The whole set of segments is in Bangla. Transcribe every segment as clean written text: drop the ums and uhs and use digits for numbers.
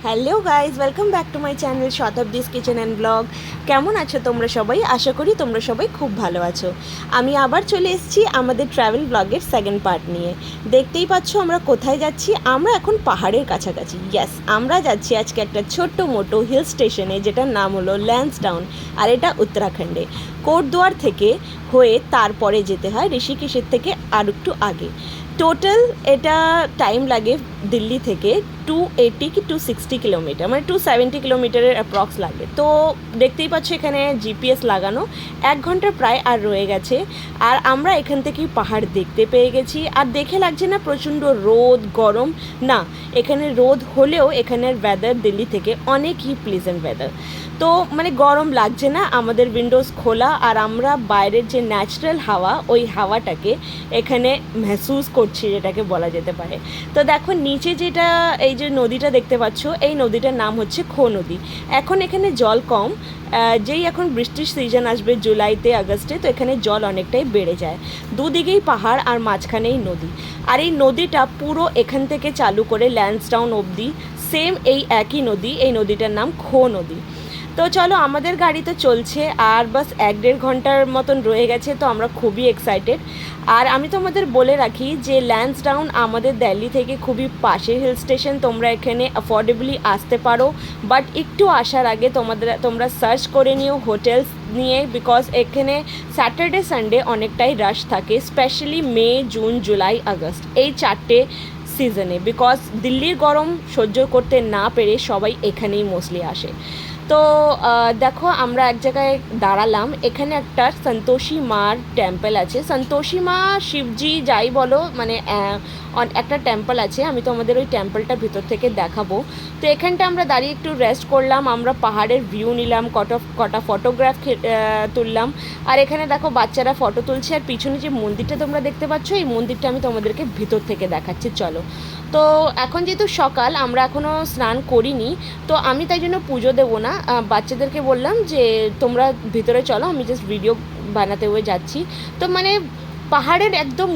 Hello guys, welcome back to my channel Shatabdi's kitchen and blog. কেমন আছো তোমরা সবাই? আশা করি তোমরা সবাই খুব ভালো আছো। আমি আবার চলে এসেছি আমাদের ট্রাভেল ব্লগের সেকেন্ড পার্ট নিয়ে। দেখতেই পাচ্ছ আমরা কোথায় যাচ্ছি। আমরা এখন পাহাড়ের কাছাকাছি। ইয়েস, আমরা যাচ্ছি আজকে একটা ছোট্ট মোটো হিল স্টেশনে, যেটার নাম হলো ল্যান্সডাউন, আর এটা উত্তরাখণ্ডে। কোটদুয়ার থেকে হয়ে তারপরে যেতে হয় ঋষিকেশের থেকে আর একটু আগে। টোটাল এটা টাইম লাগে দিল্লি থেকে 280 কি 260 কিলোমিটার, মানে 270 কিলোমিটারের অ্যাপ্রক্স লাগে। তো দেখতেই পাচ্ছ এখানে জিপিএস লাগানো। 1 ঘন্টা প্রায় আর রয়ে গেছে। আর আমরা এখান থেকেই পাহাড় দেখতে পেয়ে গেছি। আর দেখে লাগছে না প্রচণ্ড রোদ গরম, না এখানে রোদ হলেও এখানের ওয়েদার দিল্লি থেকে অনেকই প্লেজেন্ট ওয়েদার। তো মানে গরম লাগছে না, আমাদের উইন্ডোজ খোলা, আর আমরা বাইরের যে ন্যাচারাল হাওয়া, ওই হাওয়াটাকে এখানে মেহসুস করছি, যেটাকে বলা যেতে পারে। তো দেখো নিচে যেটা এই যে নদীটা দেখতে পাচ্ছ, এই নদীটার নাম হচ্ছে খো নদী। এখন এখানে জল কম, যেই এখন বৃষ্টির সিজন আসবে জুলাইতে আগস্টে, তো এখানে জল অনেকটাই বেড়ে যায়। দুদিকেই পাহাড় আর মাঝখানেই নদী। আর এই নদীটা পুরো এখান থেকে চালু করে ল্যান্সডাউন অবধি সেম এই একই নদী, এই নদীটার নাম খো নদী। তো চলো, আমাদের গাড়ি তো চলছে, আর বাস 1-1.5 ঘন্টার মতন রয়ে গেছে। তো আমরা খুবই এক্সাইটেড। আর আমি তোমাদের বলে রাখি যে ল্যান্সডাউন আমাদের দিল্লি থেকে খুবই পাশের হিল স্টেশন। তোমরা এখানে অ্যাফোর্ডেবলি আসতে পারো, বাট একটু আসার আগে তোমরা সার্চ করে নিও হোটেলস নিয়ে, বিকজ এখানে স্যাটারডে সানডে অনেকটাই রাশ থাকে, স্পেশালি মে, জুন, জুলাই, আগস্ট, এই 4টে সিজনে। বিকজ দিল্লির গরম সহ্য করতে না পেরে সবাই এখানেই মোস্টলি আসে। তো দেখো আমরা এক জায়গায় দাঁড়ালাম, এখানে একটা সন্তোষী মার টেম্পল আছে। সন্তোষী মা, শিবজি যাই বলো, মানে একটা টেম্পল আছে। আমি তোমাদের ওই টেম্পলটা ভিতর থেকে দেখাবো। তো এখানটা আমরা দাঁড়িয়ে একটু রেস্ট করলাম, আমরা পাহাড়ের ভিউ নিলাম, কটা ফটোগ্রাফ তুললাম। আর এখানে দেখো বাচ্চারা ফটো তুলছে, আর পিছনে যে মন্দিরটা তোমরা দেখতে পাচ্ছ, এই মন্দিরটা আমি তোমাদেরকে ভিতর থেকে দেখাচ্ছি, চলো। তো এখন যেহেতু সকাল, আমরা এখনও স্নান করিনি, তো আমি তাই জন্য পুজো দেবো না। বাচ্চাদেরকে বললাম যে তোমরা ভিতরে চলো, আমি জাস্ট ভিডিও বানাতে হয়ে যাচ্ছি। তো মানে পাহাড়ের একদম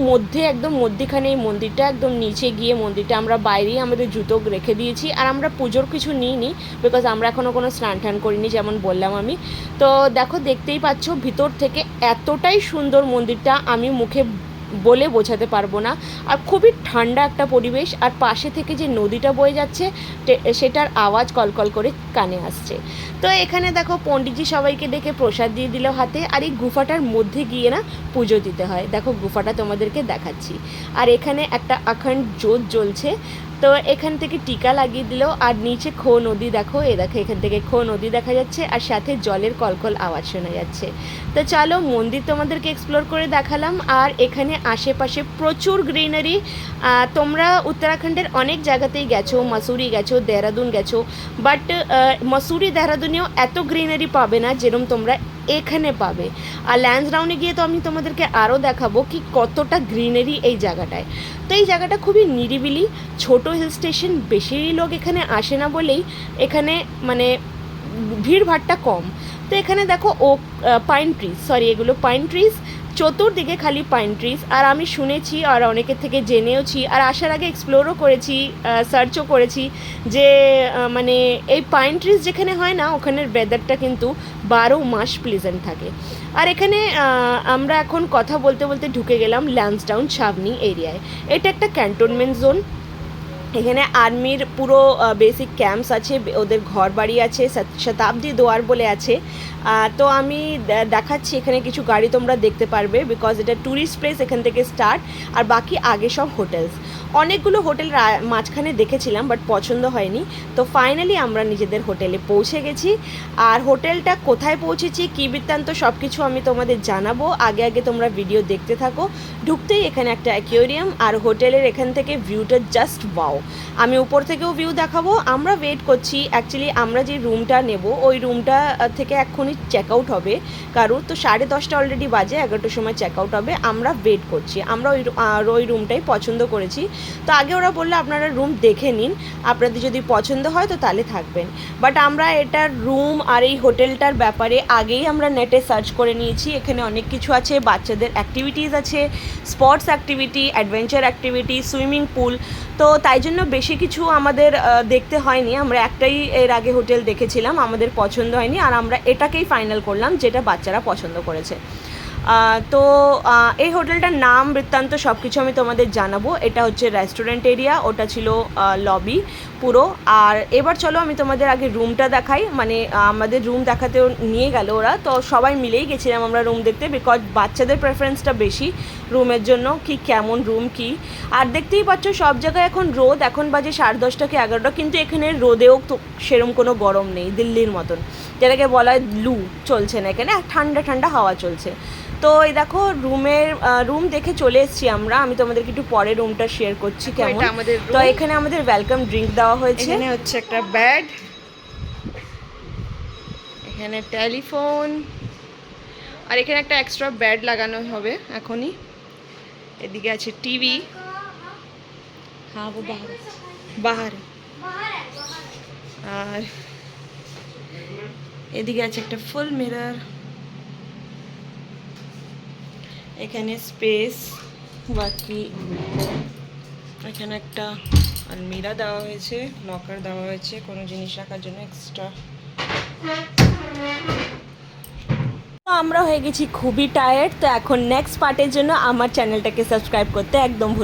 মধ্যেখানে এই মন্দিরটা, একদম নিচে গিয়ে মন্দিরটা, আমরা বাইরেই আমাদের জুতো রেখে দিয়েছি। আর আমরা পুজোর কিছু নিইনি, বিকজ আমরা এখনও কোনো স্নান টান করিনি, যেমন বললাম আমি। তো দেখো দেখতেই পাচ্ছ ভিতর থেকে এতটাই সুন্দর মন্দিরটা, আমি মুখে বলে বোঝাতে পারবো না। আর খুবই ঠান্ডা একটা পরিবেশ, আর পাশে থেকে যে নদীটা বয়ে যাচ্ছে সেটার আওয়াজ কলকল করে কানে আসছে। তো এখানে দেখো পণ্ডিতজি সবাইকে দেখে প্রসাদ দিয়ে দিল হাতে, আর এই গুফাটার মধ্যে গিয়ে না পুজো দিতে হয়। দেখো গুফাটা তোমাদেরকে দেখাচ্ছি। আর এখানে একটা অখণ্ড জ্যোত জ্বলছে। তো এখান থেকে টিকা লাগিয়ে দিল, আর নিচে খো নদী দেখো, দেখো এখান থেকে খো নদী দেখা যাচ্ছে, আর সাথে জলের কলকল আওয়াজ শোনা যাচ্ছে। তো চলো, মন্দির তোমাদেরকে এক্সপ্লোর করে দেখালাম। আর এখানে আশেপাশে প্রচুর গ্রিনারি। তোমরা উত্তরাখণ্ডের অনেক জায়গাতেই গেছো, মসুরি গেছো, দেহরাদুন গেছো, বাট মসুরি দেহরাদুনেও এত গ্রিনারি পাবে না যেরকম তোমরা এখানে পাবে। আর ল্যান্সডাউনে গিয়ে তো আমি তোমাদেরকে আরও দেখাবো কি কতটা গ্রিনারি এই জায়গাটায়। তো এই জায়গাটা খুবই নিরিবিলি, ছোট হিল স্টেশন, বেশি লোক এখানে আসে না বলেই এখানে মানে ভিড়ভাড়টা কম। তো এখানে দেখো পাইন ট্রিজ, এগুলো পাইন ট্রিজ, চতুর্দিকে খালি পাইন ট্রিজ। আর আমি শুনেছি আর অনেকের থেকে জেনেওছি, আর আসার আগে এক্সপ্লোরও করেছি, সার্চও করেছি যে মানে এই পাইন ট্রিজ যেখানে হয় না, ওখানের ওয়েদারটা কিন্তু 12 মাস প্লেজেন্ট থাকে। আর এখানে আমরা এখন কথা বলতে বলতে ঢুকে গেলাম ল্যান্সডাউন ছাবনি এরিয়ায়। এটা একটা ক্যান্টনমেন্ট জোন। এখানে আর্মির পুরো বেসিক ক্যাম্পস আছে, ওদের ঘর বাড়ি আছে, শতাব্দী দোয়ার বলে আছে। তো আমি দেখাচ্ছি, এখানে কিছু গাড়ি তোমরা দেখতে পারবে, বিকজ এটা ট্যুরিস্ট প্লেস, এখান থেকে স্টার্ট। আর বাকি আগে সব হোটেলস, অনেকগুলো হোটেল মাঝখানে দেখেছিলাম, বাট পছন্দ হয়নি। তো ফাইনালি আমরা নিজেদের হোটেলে পৌঁছে গেছি। আর হোটেলটা কোথায় পৌঁছেছি, কী বৃত্তান্ত, সব কিছু আমি তোমাদের জানাবো। আগে তোমরা ভিডিও দেখতে থাকো। ঢুকতেই এখানে একটা অ্যাকোয়ারিয়াম, আর হোটেলের এখান থেকে ভিউটা জাস্ট ওয়াও। আমি উপর থেকেও ভিউ দেখাবো। আমরা ওয়েট করছি, অ্যাকচুয়ালি আমরা যে রুমটা নেব ওই রুমটা থেকে এক্ষুনি চেক আউট হবে কারুর, তো 10:30 অলরেডি বাজে, 11টার সময় চেক আউট হবে। আমরা ওয়েট করছি, আমরা ওই রুমটাই পছন্দ করেছি। তো আগে ওরা বললো আপনারা রুম দেখে নিন, আপনাদের যদি পছন্দ হয় তো তাহলে থাকবেন। বাট আমরা এটার রুম আর এই হোটেলটার ব্যাপারে আগেই আমরা নেটে সার্চ করে নিয়েছি। এখানে অনেক কিছু আছে, বাচ্চাদের অ্যাক্টিভিটিস আছে, sports activity, adventure activity, swimming pool. তো তাই জন্য বেশি কিছু আমাদের দেখতে হয়নি। আমরা একটাই এর আগে হোটেল দেখেছিলাম, আমাদের পছন্দ হয়নি, আর আমরা এটাকেই ফাইনাল করলাম যেটা বাচ্চারা পছন্দ করেছে। তো এই হোটেলটার নাম বৃত্তান্ত সব কিছু আমি তোমাদের জানাবো। এটা হচ্ছে রেস্টুরেন্ট এরিয়া, ওটা ছিল লবি পুরো। আর এবার চলো আমি তোমাদের আগে রুমটা দেখাই, মানে আমাদের রুম দেখাতেও নিয়ে গেল ওরা, তো সবাই মিলেই গেছিলাম আমরা রুম দেখতে, বিকজ বাচ্চাদের প্রেফারেন্সটা বেশি রুমের জন্য, কি কেমন রুম কি। আর দেখতেই পাচ্ছ সব জায়গায় এখন রোদ, এখন বাজে 10:30 কি 11টা, কিন্তু এখানে রোদেও তো সেরম কোনো গরম নেই দিল্লির মতন, যেটাকে বলা হয় লু চলছে না এখানে, ঠান্ডা ঠান্ডা হাওয়া চলছে। তো এই দেখো রুম দেখে চলে এসেছি আমরা, আমি তোমাদেরকে একটু পরে রুমটা শেয়ার করছি কেমন। তো এখানে আমাদের ওয়েলকাম ড্রিঙ্ক দেওয়া হয়েছে, এখানে হচ্ছে একটা বেড, এখানে টেলিফোন, আর এখানে একটা এক্সট্রা বেড লাগানো হবে এখনই। এদিকে আছে টিভি, হ্যাঁ ও বাহার, আর এদিকে আছে একটা ফুল মিরর, এখানে স্পেস, বাকি এখানে একটা আলমিরা দেওয়া হয়েছে, লকার দেওয়া হয়েছে কোনো জিনিস রাখার জন্য এক্সট্রা। আমরা হয়ে গেছি খুবই টায়ার্ড, তো এখন নেক্সট পার্টের জন্য আমার চ্যানেলটাকে সাবস্ক্রাইব করতে একদম ভুল